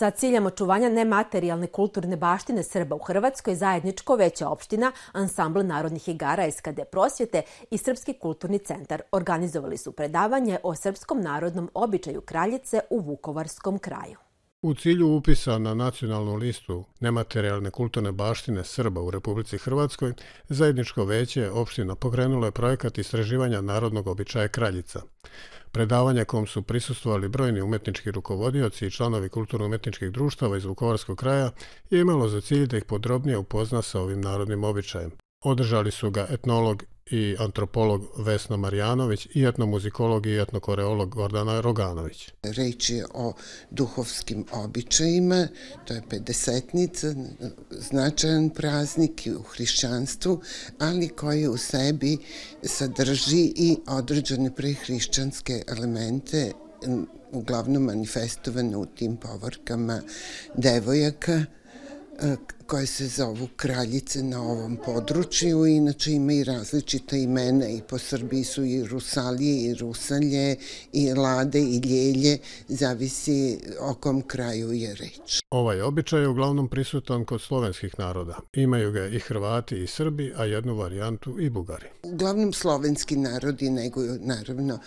Sa ciljem očuvanja nematerijalne kulturne baštine Srba u Hrvatskoj, zajedničko veće opština, ansambl narodnih igara SKD prosvjete i Srpski kulturni centar organizovali su predavanje o srpskom narodnom običaju kraljice u Vukovarskom kraju. U cilju upisa na nacionalnu listu nematerijalne kulturne baštine Srba u Republici Hrvatskoj, zajedničko veće opština pokrenulo je projekat istraživanja narodnog običaja kraljica. Predavanje kom su prisustvovali brojni umetnički rukovodioci i članovi kulturno-umetničkih društava iz Vukovarskog kraja je imalo za cilj da ih podrobnije upozna sa ovim narodnim običajem. Održali su ga etnolog i antropolog Vesna Marjanović i etnomuzikolog i etnokoreolog Gordana Roganović. Reč je o duhovskim običajima, to je pedesetnica, značajan praznik u hrišćanstvu, ali koji u sebi sadrži i određene prehrišćanske elemente, uglavnom manifestovane u tim povorkama devojaka, koje se zovu kraljice na ovom području. Inače ima i različita imena i po Srbiji su i Rusalije i Rusalje i Lade i Ljelje, zavisi o kom kraju je reč. Ovaj običaj je uglavnom prisutan kod slovenskih naroda. Imaju ga i Hrvati i Srbi, a jednu varijantu i Bugari. Uglavnom slovenski narodi neguju naravno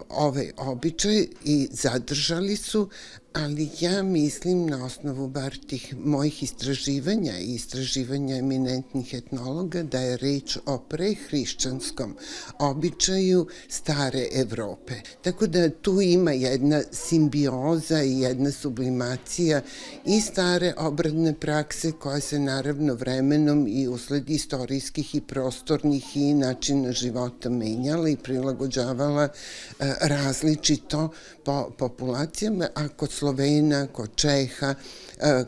ovaj običaj i zadržali su, ali ja mislim na osnovu bar tih mojih istraživanja i istraživanja eminentnih etnologa da je reč o prehrišćanskom običaju stare Evrope. Tako da tu ima jedna simbioza i jedna sublimacija i stare obredne prakse koja se naravno vremenom i usled istorijskih i prostornih i načina života menjala i prilagođavala različito po populacijama, a kod Slovena, kod Čeha,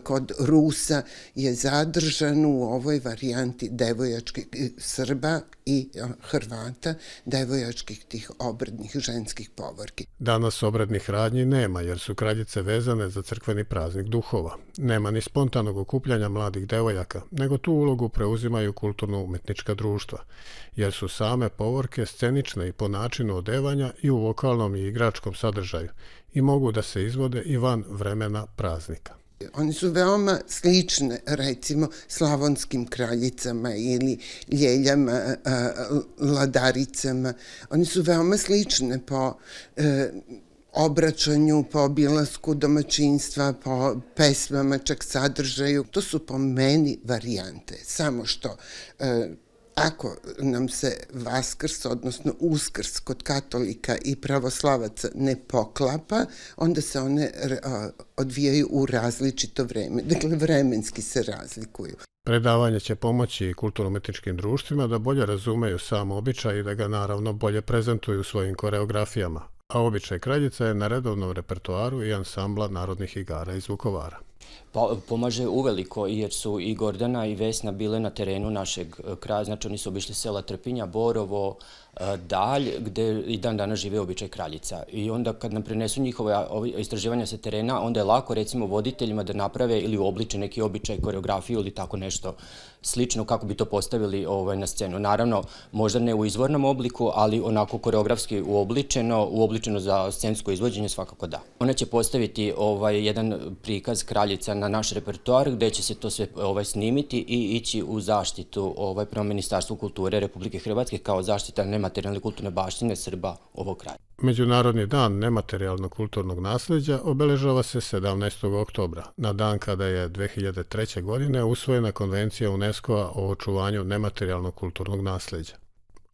kod Rusa je zadržano u ovoj varijanti devojačkih Srba i Hrvata, devojačkih tih obrednih ženskih povorki. Danas obrednih radnji nema jer su kraljice vezane za crkveni praznik duhova. Nema ni spontanog okupljanja mladih devojaka, nego tu ulogu preuzimaju kulturno-umetnička društva, jer su same povorke scenične i po načinu odevanja i u vokalnom i igračkom sadržaju i mogu da se izvode i van vremena praznika. One su veoma slične, recimo, slavonskim kraljicama ili ljeljama, ladaricama. One su veoma slične po obraćanju, po obilasku domaćinstva, po pesmama, čak sadržaju. To su po meni varijante, samo što ako nam se Vaskrs, odnosno Uskrs kod katolika i pravoslavaca ne poklapa, onda se one odvijaju u različito vreme. Dakle, vremenski se razlikuju. Predavanje će pomoći kulturno-umetničkim društvima da bolje razumeju sam običaj i da ga naravno bolje prezentuju svojim koreografijama, a običaj kraljica je na redovnom repertoaru i ansambla narodnih igara iz Vukovara. Pomaže uveliko jer su i Gordana i Vesna bile na terenu našeg kraja, znači oni su obišli sela Trpinja, Borovo, Dalj, gde i dan danas žive običaj kraljica. I onda kad nam prenesu njihove istraživanja sa terena, onda je lako recimo voditeljima da naprave ili uobliče neki običaj, koreografiju ili tako nešto slično kako bi to postavili na scenu. Naravno, možda ne u izvornom obliku, ali onako koreografski uobličeno za scensko izvođenje svakako da. Ona će postaviti jedan prikaz kraljica na naš repertoar gde će se to sve snimiti i ići u zaštitu prema Ministarstvu kulture Republike Hrvatske kao zaštita nematerijalne kulturne baštine Srba ovog kraja. Međunarodni dan nematerijalnog kulturnog nasleđa obeležava se 17. oktobra, na dan kada je 2003. godine usvojena Konvencija UNESCO-a o očuvanju nematerijalnog kulturnog nasleđa.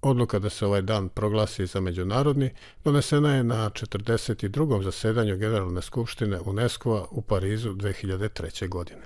Odluka da se ovaj dan proglasi za međunarodni donesena je na 42. zasedanju Generalne skupštine UNESCO-a u Parizu 2003. godine.